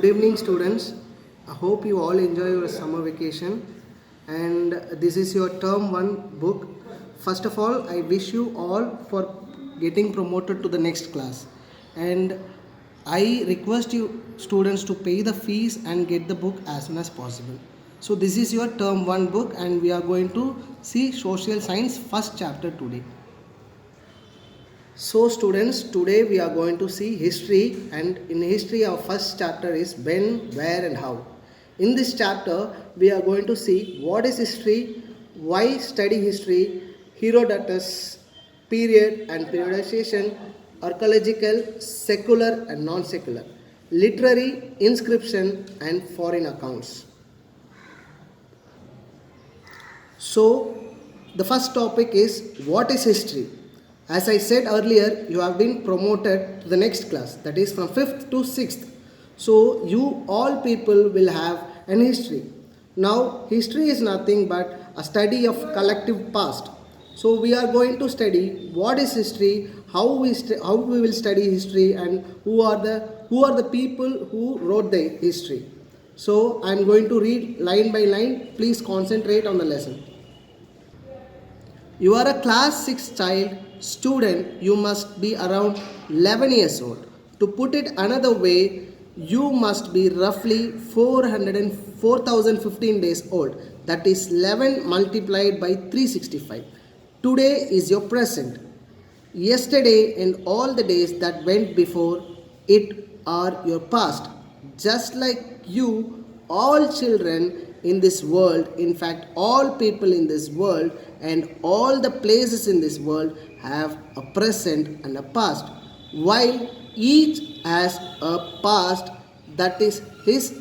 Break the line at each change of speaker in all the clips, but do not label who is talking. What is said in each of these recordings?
Good evening, students. I hope you all enjoy your summer vacation. And this is your term 1 book. First of all, I wish you all for getting promoted to the next class. And I request you students to pay the fees and get the book as soon as possible. So this is your term 1 book, and we are going to see social science first chapter today. So students, today we are going to see history, and in history our first chapter is when, where and how. In this chapter we are going to see what is history, why study history, Herodotus, period and periodization, archaeological, secular and non-secular, literary, inscription and foreign accounts. So the first topic is what is history. As I said earlier, you have been promoted to the next class, that is from 5th to 6th. So you all people will have an history. Now history is nothing but a study of collective past. So we are going to study what is history, how we will study history, and who are the people who wrote the history. So I am going to read line by line. Please concentrate on the lesson. You are a class 6 child student. You must be around 11 years old. To put it another way, you must be roughly 4,015 days old. That is 11 multiplied by 365. Today is your present. Yesterday and all the days that went before it are your past. Just like you, all children in this world, in fact all people in this world and all the places in this world have a present and a past, while each has a past that is his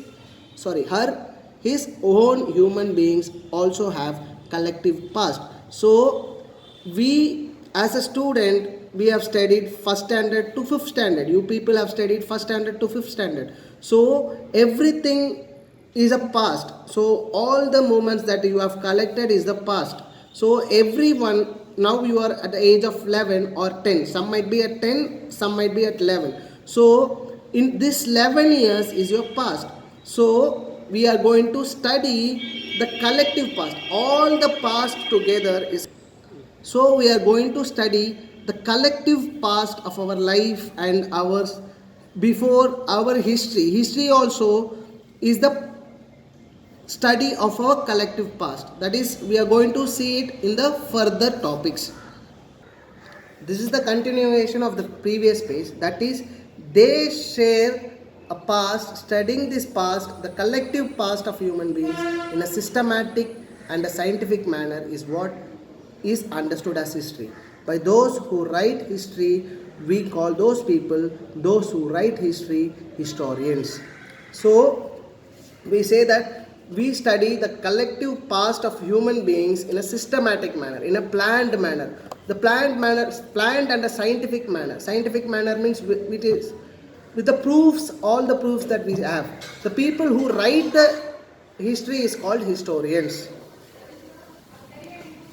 own. Human beings also have collective past. So we as a student, we have studied first standard to fifth standard. You people have studied first standard to fifth standard. So everything is a past. So all the moments that you have collected is the past. So everyone, now you are at the age of 11 or 10. Some might be at 10, some might be at 11. So in this 11 years is your past. So we are going to study the collective past. All the past together is. So we are going to study the collective past of our life and ours before our history. History also is the study of our collective past. That is, we are going to see it in the further topics. This is the continuation of the previous page. That is, they share a past. Studying this past, the collective past of human beings in a systematic and a scientific manner is what is understood as history. By those who write history, we call those people, those who write history, historians. So we say that we study the collective past of human beings in a systematic manner, in a planned manner. The planned and a scientific manner. Scientific manner means it is with the proofs, all the proofs that we have. The people who write the history is called historians.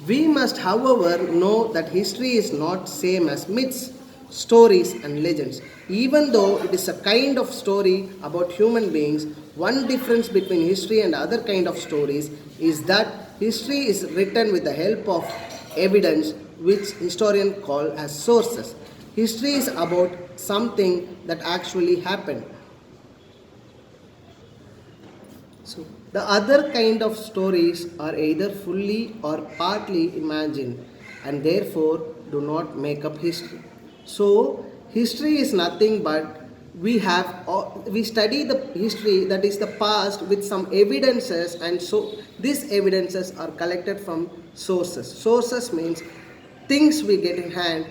We must, however, know that history is not same as myths, stories and legends. Even though it is a kind of story about human beings, one difference between history and other kind of stories is that history is written with the help of evidence, which historians call as sources. History is about something that actually happened. So the other kind of stories are either fully or partly imagined and therefore do not make up history. So history is nothing but we study the history, that is the past, with some evidences, and so these evidences are collected from sources. Sources means things we get in hand.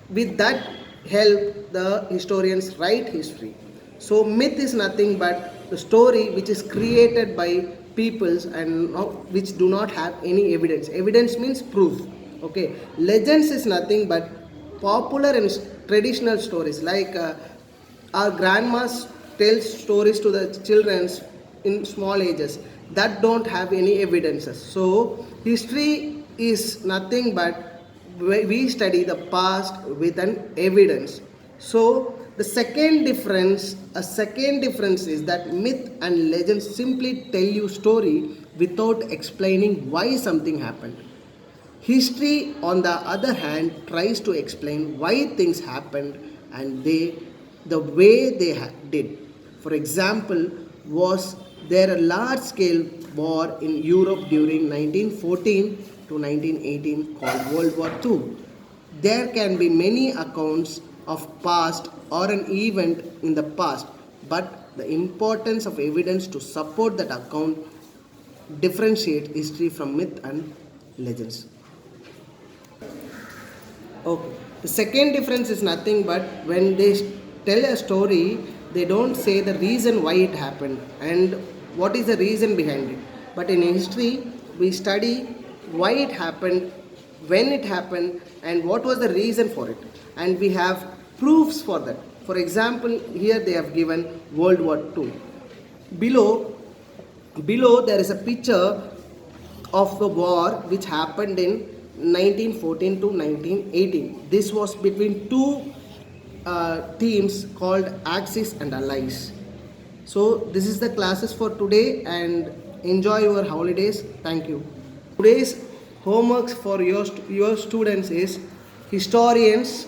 With that help, the historians write history. So myth is nothing but the story which is created by peoples and which do not have any evidence. Evidence means proof. Okay. Legends is nothing but popular and traditional stories, like our grandmas tell stories to the children in small ages that don't have any evidences. So history is nothing but we study the past with an evidence. So A second difference is that myth and legend simply tell you story without explaining why something happened. History, on the other hand, tries to explain why things happened and the way they did. For example, was there a large-scale war in Europe during 1914 to 1918 called World War II? There can be many accounts of past or an event in the past, but the importance of evidence to support that account differentiate history from myth and legends. Okay. The second difference is nothing but when they tell a story, they don't say the reason why it happened and what is the reason behind it. But in history, we study why it happened, when it happened, and what was the reason for it. And we have proofs for that. For example, here they have given World War II. Below there is a picture of the war which happened in 1914 to 1918. This was between two teams called Axis and Allies. So this is the classes for today and enjoy your holidays. Thank you. Today's homework for your students is historians,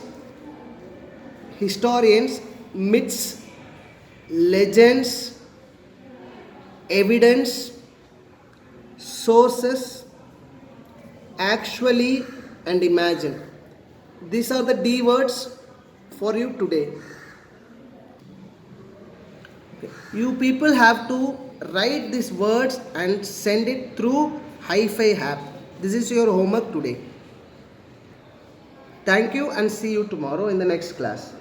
myths, legends, evidence, sources, actually, and imagine. These are the D words for you today. You people have to write these words and send it through HIFI app. This is your homework today. Thank you and see you tomorrow in the next class.